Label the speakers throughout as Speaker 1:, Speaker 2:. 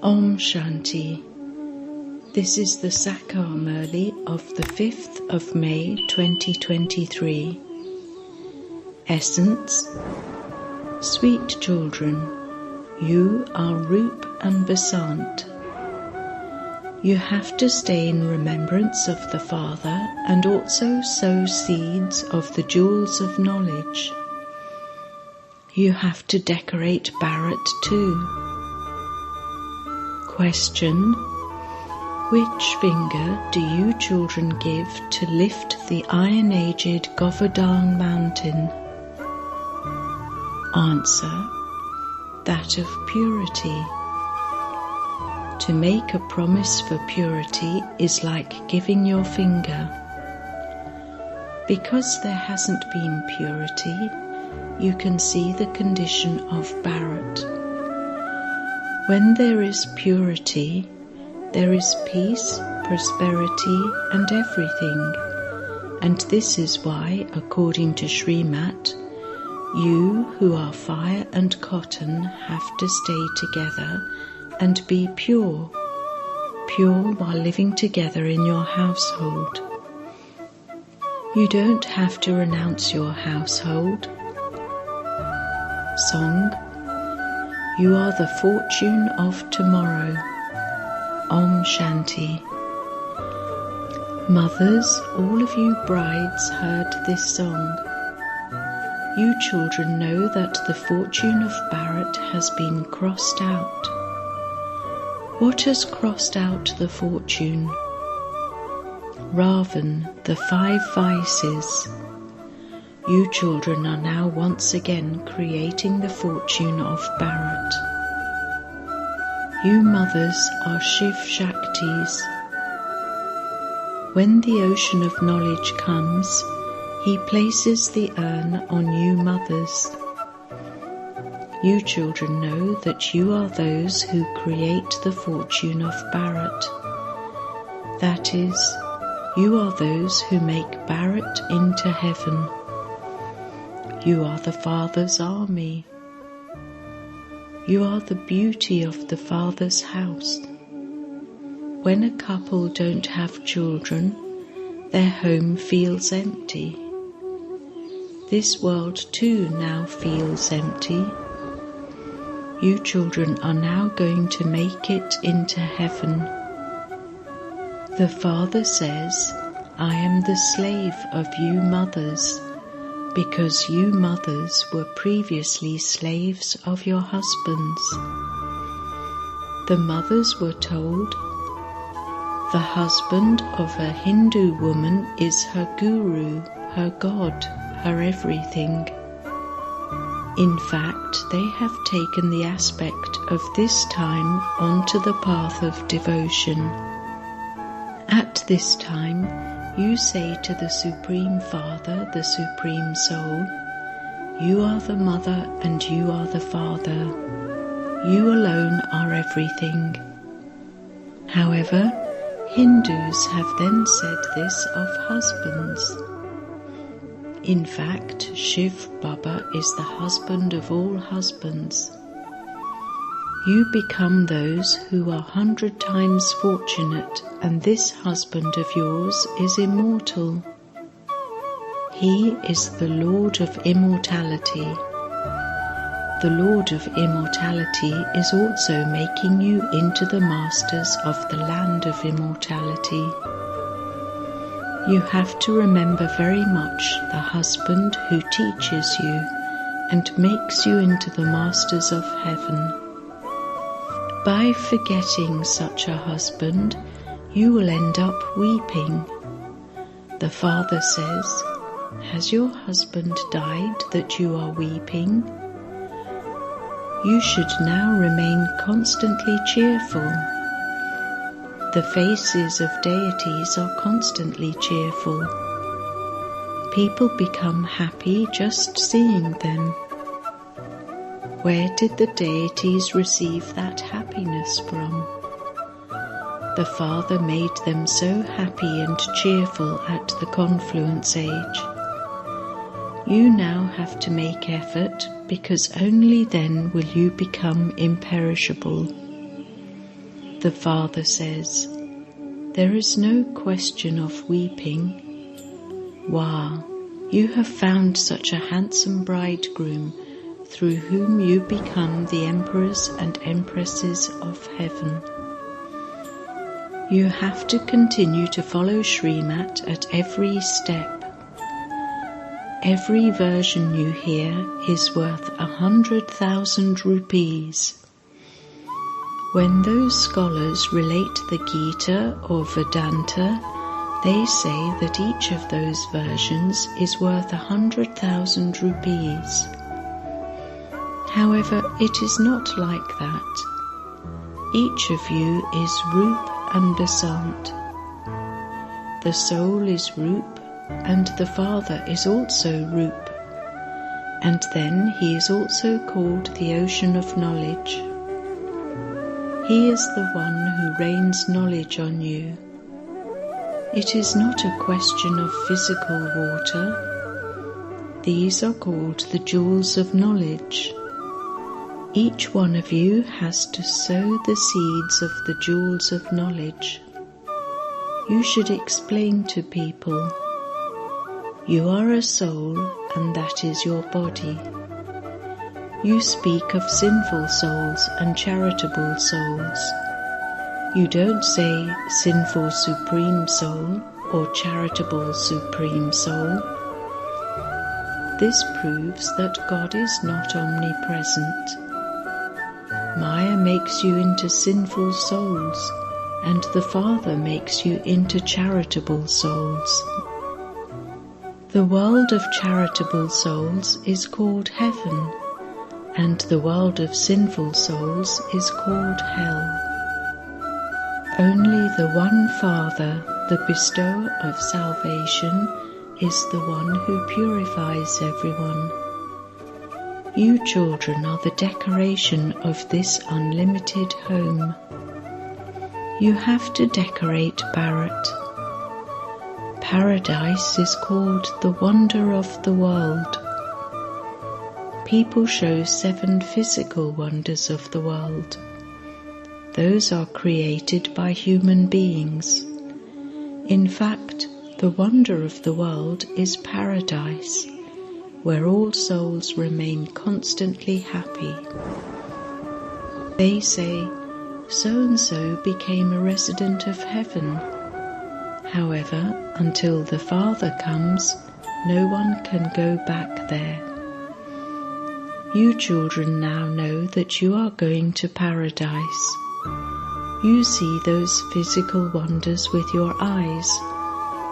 Speaker 1: Om Shanti. This is the Sakar Murli of the 5th of May 2023. Essence. Sweet children, you are Roop and Basant. You have to stay in remembrance of the Father and also sow seeds of the jewels of knowledge. You have to decorate Bharat too. Question. Which finger do you children give to lift the iron-aged Govardhan mountain? Answer. That of purity. To make a promise for purity is like giving your finger. Because there hasn't been purity, you can see the condition of Bharat. When there is purity, there is peace, prosperity and everything. And this is why, according to Srimat, you who are fire and cotton have to stay together and be pure while living together in your household. You don't have to renounce your household. Song. You are the fortune of tomorrow. Om Shanti. Mothers, all of you brides heard this song. You children know that the fortune of Bharat has been crossed out. What has crossed out the fortune? Ravan, the 5 vices. You children are now once again creating the fortune of Bharat. You mothers are Shiv Shaktis. When the ocean of knowledge comes, he places the urn on you mothers. You children know that you are those who create the fortune of Bharat. That is, you are those who make Bharat into heaven. You are the Father's army. You are the beauty of the Father's house. When a couple don't have children, their home feels empty. This world too now feels empty. You children are now going to make it into heaven. The Father says, I am the slave of you mothers, because you mothers were previously slaves of your husbands. The mothers were told, the husband of a Hindu woman is her guru, her god, her everything. In fact, they have taken the aspect of this time onto the path of devotion. At this time, you say to the Supreme Father, the Supreme Soul, you are the Mother and you are the Father. You alone are everything. However, Hindus have then said this of husbands. In fact, Shiv Baba is the husband of all husbands. You become those who are 100 times fortunate, and this husband of yours is immortal. He is the Lord of immortality. The Lord of immortality is also making you into the masters of the land of immortality. You have to remember very much the husband who teaches you and makes you into the masters of heaven. By forgetting such a husband, you will end up weeping. The Father says, has your husband died that you are weeping? You should now remain constantly cheerful. The faces of deities are constantly cheerful. People become happy just seeing them. Where did the deities receive that happiness from? The Father made them so happy and cheerful at the confluence age. You now have to make effort, because only then will you become imperishable. The father says, "There is no question of weeping. Wow, you have found such a handsome bridegroom through whom you become the emperors and empresses of heaven." You have to continue to follow Srimat at every step. Every version you hear is worth 100,000 rupees. When those scholars relate the Gita or Vedanta, they say that each of those versions is worth 100,000 rupees. However, it is not like that. Each of you is Roop and Dasant. The soul is Roop, and the Father is also Roop, and then he is also called the Ocean of Knowledge. He is the one who rains knowledge on you. It is not a question of physical water. These are called the jewels of knowledge. Each one of you has to sow the seeds of the jewels of knowledge. You should explain to people, you are a soul and that is your body. You speak of sinful souls and charitable souls. You don't say sinful supreme soul or charitable supreme soul. This proves that God is not omnipresent. Maya makes you into sinful souls, and the Father makes you into charitable souls. The world of charitable souls is called heaven, and the world of sinful souls is called hell. Only the one Father, the bestower of salvation, is the one who purifies everyone. You children are the decoration of this unlimited home. You have to decorate Bharat. Paradise is called the wonder of the world. People show 7 physical wonders of the world. Those are created by human beings. In fact, the wonder of the world is paradise, where all souls remain constantly happy. They say, so-and-so became a resident of heaven. However, until the Father comes, no one can go back there. You children now know that you are going to paradise. You see those physical wonders with your eyes,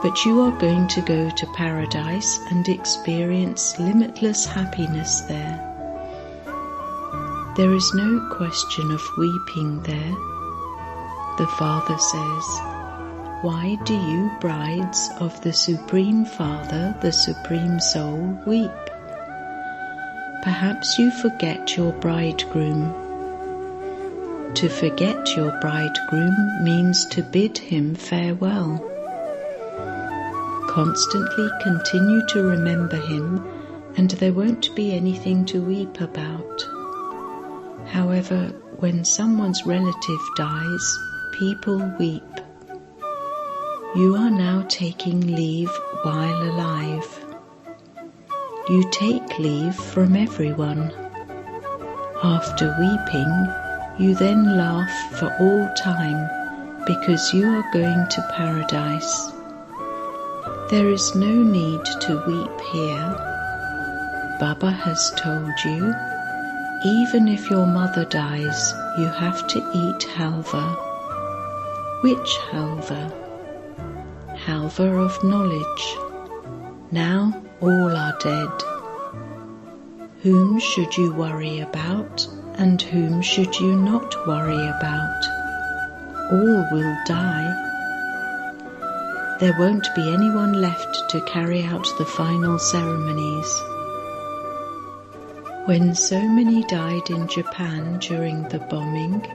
Speaker 1: but you are going to go to paradise and experience limitless happiness there. There is no question of weeping there. The Father says, "Why do you brides of the Supreme Father, the Supreme Soul, weep? Perhaps you forget your bridegroom." To forget your bridegroom means to bid him farewell. Constantly continue to remember him, and there won't be anything to weep about. However, when someone's relative dies, people weep. You are now taking leave while alive. You take leave from everyone. After weeping, you then laugh for all time because you are going to paradise. There is no need to weep here. Baba has told you, even if your mother dies, you have to eat halva. Which halva? Halva of knowledge. Now all are dead. Whom should you worry about, and whom should you not worry about? All will die. There won't be anyone left to carry out the final ceremonies. When so many died in Japan during the bombing,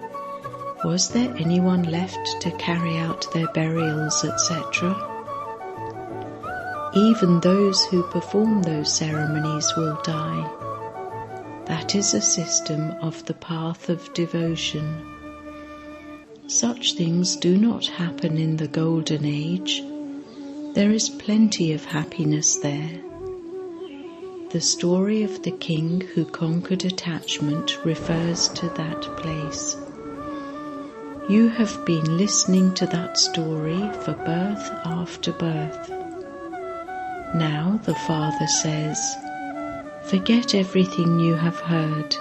Speaker 1: was there anyone left to carry out their burials, etc.? Even those who perform those ceremonies will die. That is a system of the path of devotion. Such things do not happen in the Golden Age. There is plenty of happiness there. The story of the king who conquered attachment refers to that place. You have been listening to that story for birth after birth. Now the Father says, forget everything you have heard.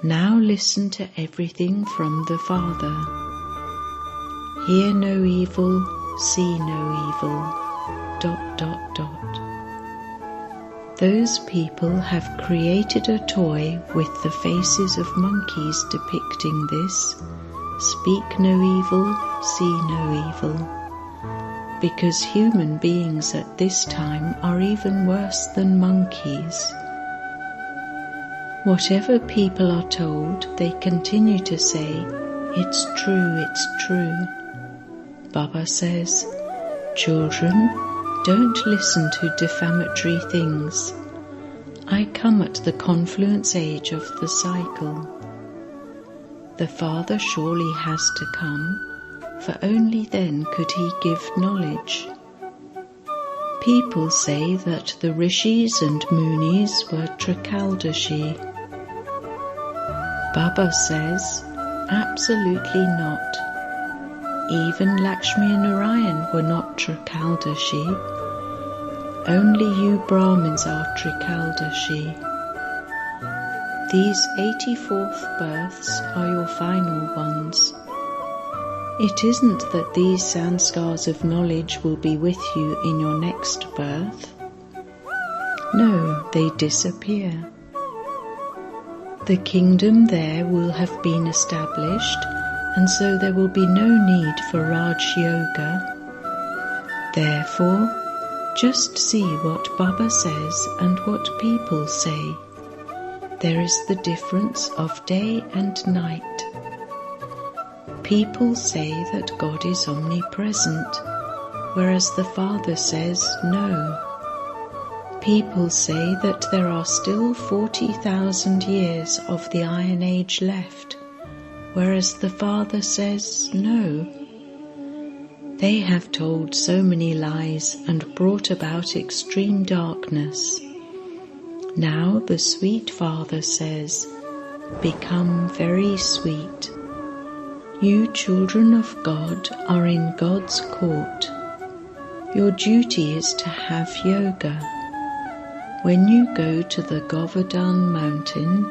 Speaker 1: Now listen to everything from the Father. Hear no evil, see no evil. ... Those people have created a toy with the faces of monkeys depicting this. Speak no evil, see no evil. Because human beings at this time are even worse than monkeys. Whatever people are told, they continue to say, it's true, it's true. Baba says, children, don't listen to defamatory things. I come at the confluence age of the cycle. The Father surely has to come, for only then could he give knowledge. People say that the Rishis and Munis were Trikaldashi. Baba says, absolutely not. Even Lakshmi and Narayan were not Trikaldashi. Only you Brahmins are Trikaldashi. These 84th births are your final ones. It isn't that these sanskars of knowledge will be with you in your next birth. No, they disappear. The kingdom there will have been established, and so there will be no need for Raj Yoga. Therefore, just see what Baba says and what people say. There is the difference of day and night. People say that God is omnipresent, whereas the Father says no. People say that there are still 40,000 years of the Iron Age left, whereas the Father says no. They have told so many lies and brought about extreme darkness. Now the sweet Father says, become very sweet. You children of God are in God's court. Your duty is to have yoga. When you go to the Govardhan mountain,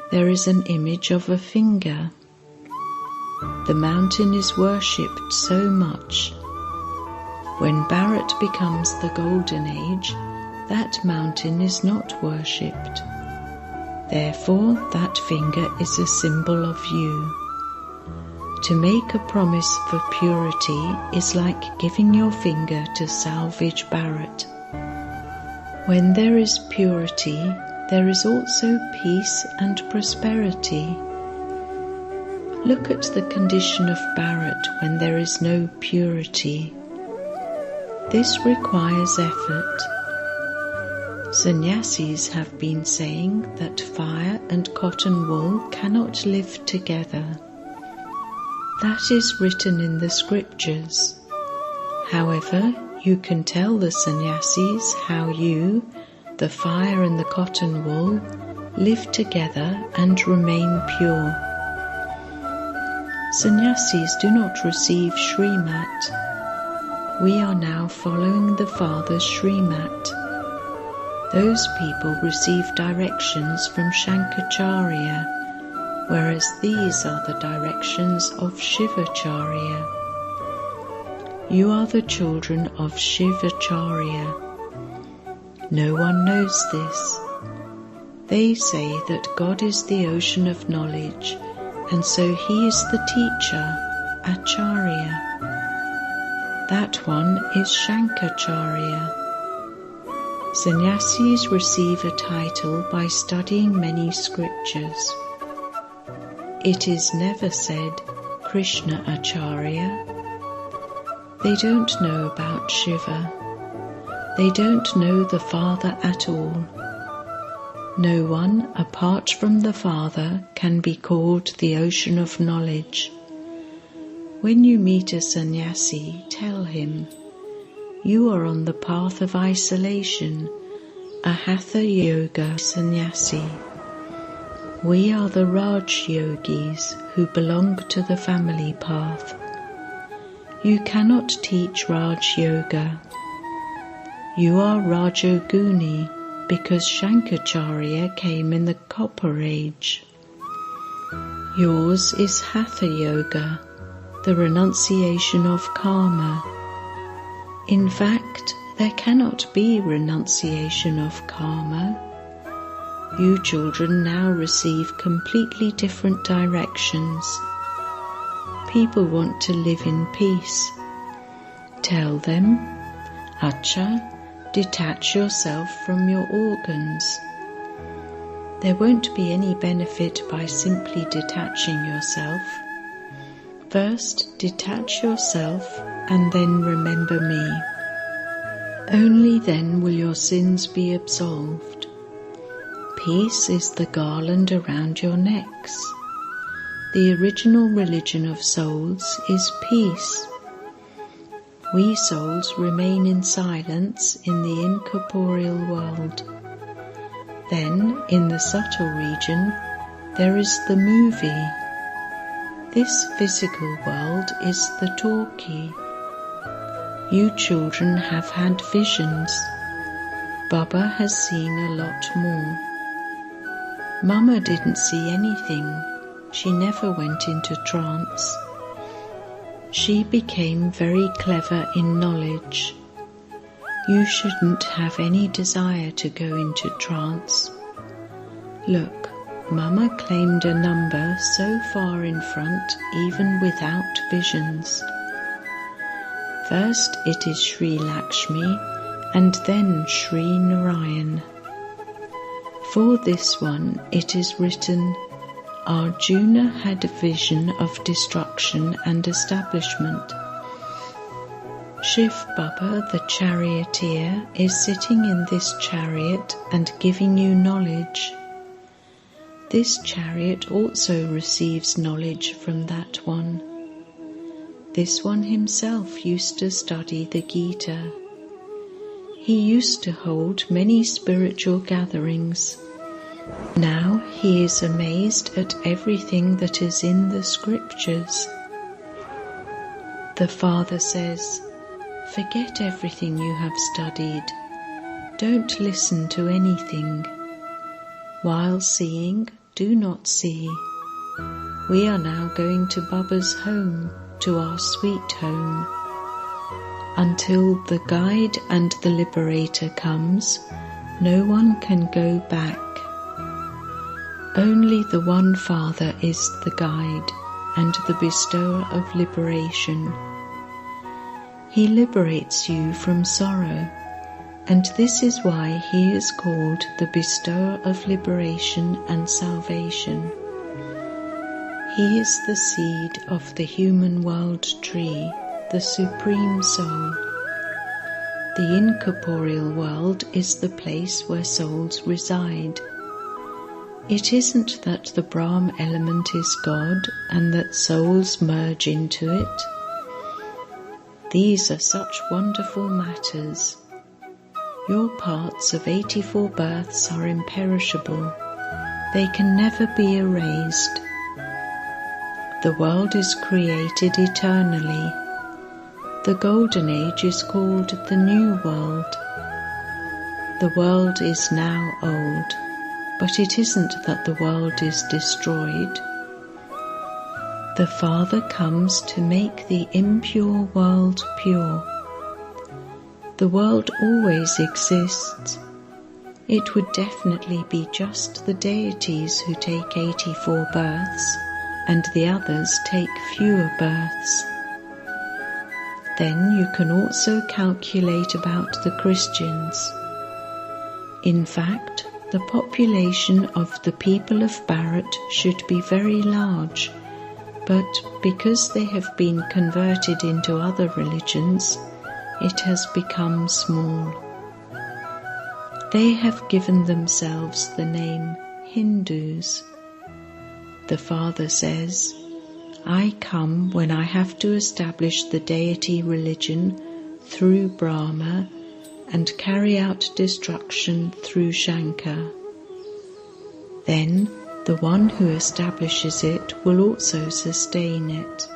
Speaker 1: there is an image of a finger. The mountain is worshipped so much. When Bharat becomes the Golden Age, that mountain is not worshipped. Therefore, that finger is a symbol of you. To make a promise for purity is like giving your finger to salvage Bharat. When there is purity, there is also peace and prosperity. Look at the condition of Bharat when there is no purity. This requires effort. Sannyasis have been saying that fire and cotton wool cannot live together. That is written in the scriptures. However, you can tell the sannyasis how you, the fire and the cotton wool, live together and remain pure. Sannyasis do not receive Srimat. We are now following the Father's Srimat. Those people receive directions from Shankaracharya, whereas these are the directions of Shivacharya. You are the children of Shivacharya. No one knows this. They say that God is the ocean of knowledge, and so he is the teacher, Acharya. That one is Shankaracharya. Sannyasis receive a title by studying many scriptures. It is never said Krishna Acharya. They don't know about Shiva. They don't know the Father at all. No one apart from the Father can be called the ocean of knowledge. When you meet a sannyasi, tell him, "You are on the path of isolation, a hatha yoga sannyasi. We are the Raj yogis who belong to the family path. You cannot teach Raj yoga. You are Rajoguni because Shankaracharya came in the Copper Age. Yours is Hatha Yoga, the renunciation of karma. In fact, there cannot be renunciation of karma. You children now receive completely different directions. People want to live in peace. Tell them, Acha, detach yourself from your organs. There won't be any benefit by simply detaching yourself. First, detach yourself and then remember me. Only then will your sins be absolved. Peace is the garland around your necks. The original religion of souls is peace. We souls remain in silence in the incorporeal world. Then, in the subtle region, there is the movie. This physical world is the talkie. You children have had visions. Baba has seen a lot more. Mama didn't see anything. She never went into trance. She became very clever in knowledge. You shouldn't have any desire to go into trance. Look, Mama claimed a number so far in front even without visions. First it is Sri Lakshmi and then Sri Narayan. For this one it is written, Arjuna had a vision of destruction and establishment. Shiv Baba, the charioteer, is sitting in this chariot and giving you knowledge. This chariot also receives knowledge from that one. This one himself used to study the Gita. He used to hold many spiritual gatherings. Now he is amazed at everything that is in the scriptures. The Father says, "Forget everything you have studied. Don't listen to anything. While seeing, do not see. We are now going to Baba's home, to our sweet home. Until the guide and the liberator comes, no one can go back. Only the one Father is the guide and the bestower of liberation. He liberates you from sorrow, and this is why he is called the bestower of liberation and salvation. He is the seed of the human world tree, the Supreme Soul. The incorporeal world is the place where souls reside. It isn't that the Brahm element is God and that souls merge into it. These are such wonderful matters. Your parts of 84 births are imperishable. They can never be erased. The world is created eternally. The Golden Age is called the New World. The world is now old, but it isn't that the world is destroyed. The Father comes to make the impure world pure. The world always exists. It would definitely be just the deities who take 84 births, and the others take fewer births. Then you can also calculate about the Christians. In fact, the population of the people of Bharat should be very large, but because they have been converted into other religions, it has become small. They have given themselves the name Hindus. The Father says, I come when I have to establish the deity religion through Brahma and carry out destruction through Shankar. Then the one who establishes it will also sustain it.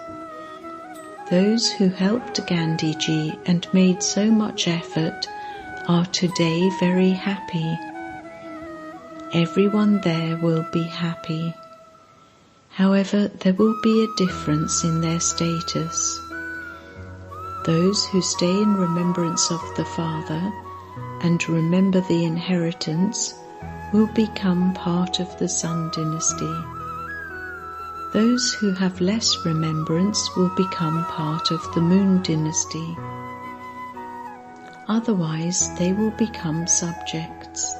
Speaker 1: Those who helped Gandhiji and made so much effort are today very happy. Everyone there will be happy. However, there will be a difference in their status. Those who stay in remembrance of the Father and remember the inheritance will become part of the Sun dynasty. Those who have less remembrance will become part of the Moon dynasty. Otherwise, they will become subjects.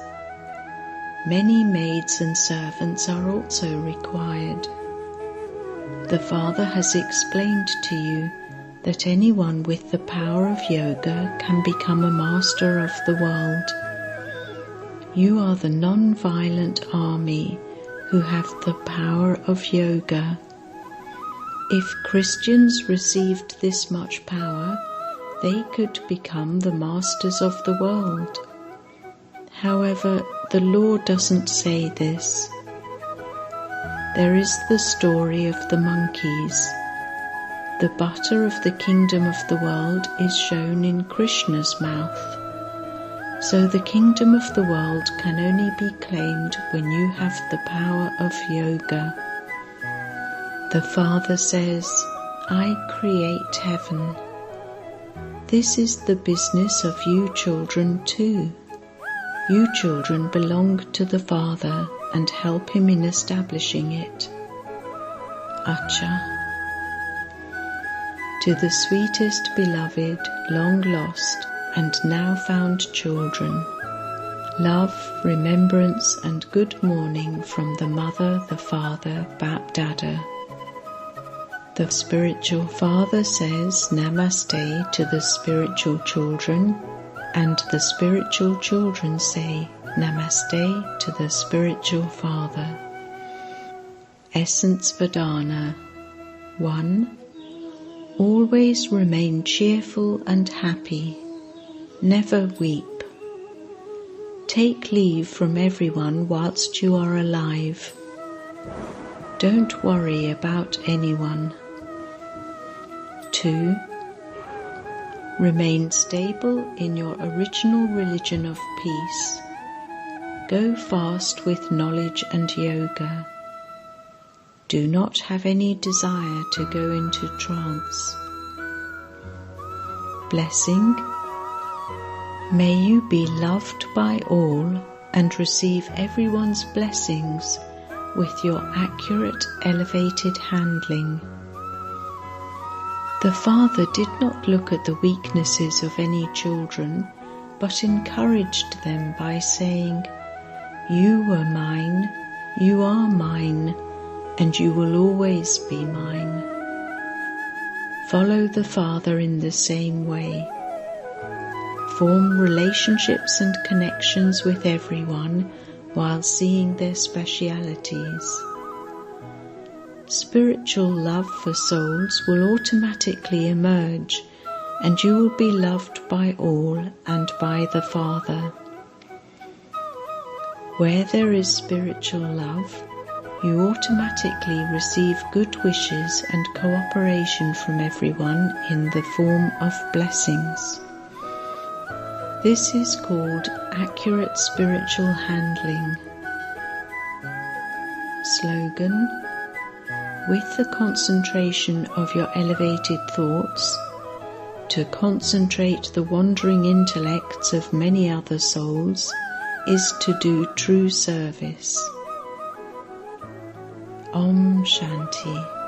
Speaker 1: Many maids and servants are also required. The Father has explained to you that anyone with the power of yoga can become a master of the world. You are the non-violent army who have the power of yoga. If Christians received this much power, they could become the masters of the world. However, the law doesn't say this. There is the story of the monkeys. The butter of the kingdom of the world is shown in Krishna's mouth. So the kingdom of the world can only be claimed when you have the power of yoga. The Father says, I create heaven. This is the business of you children too. You children belong to the Father and help him in establishing it. Acha. To the sweetest beloved, long lost, and now found children, love, remembrance and good morning from the Mother, the Father, Bap Dada. The spiritual father says Namaste to the spiritual children, and the spiritual children say Namaste to the spiritual father. Essence Vedana 1. Always remain cheerful and happy. Never weep. Take leave from everyone whilst you are alive. Don't worry about anyone. 2. Remain stable in your original religion of peace. Go fast with knowledge and yoga. Do not have any desire to go into trance. Blessing. May you be loved by all and receive everyone's blessings with your accurate, elevated handling. The Father did not look at the weaknesses of any children, but encouraged them by saying, You were mine, you are mine, and you will always be mine. Follow the Father in the same way. Form relationships and connections with everyone while seeing their specialities. Spiritual love for souls will automatically emerge, and you will be loved by all and by the Father. Where there is spiritual love, you automatically receive good wishes and cooperation from everyone in the form of blessings. This is called accurate spiritual handling. Slogan: with the concentration of your elevated thoughts, to concentrate the wandering intellects of many other souls is to do true service. Om Shanti.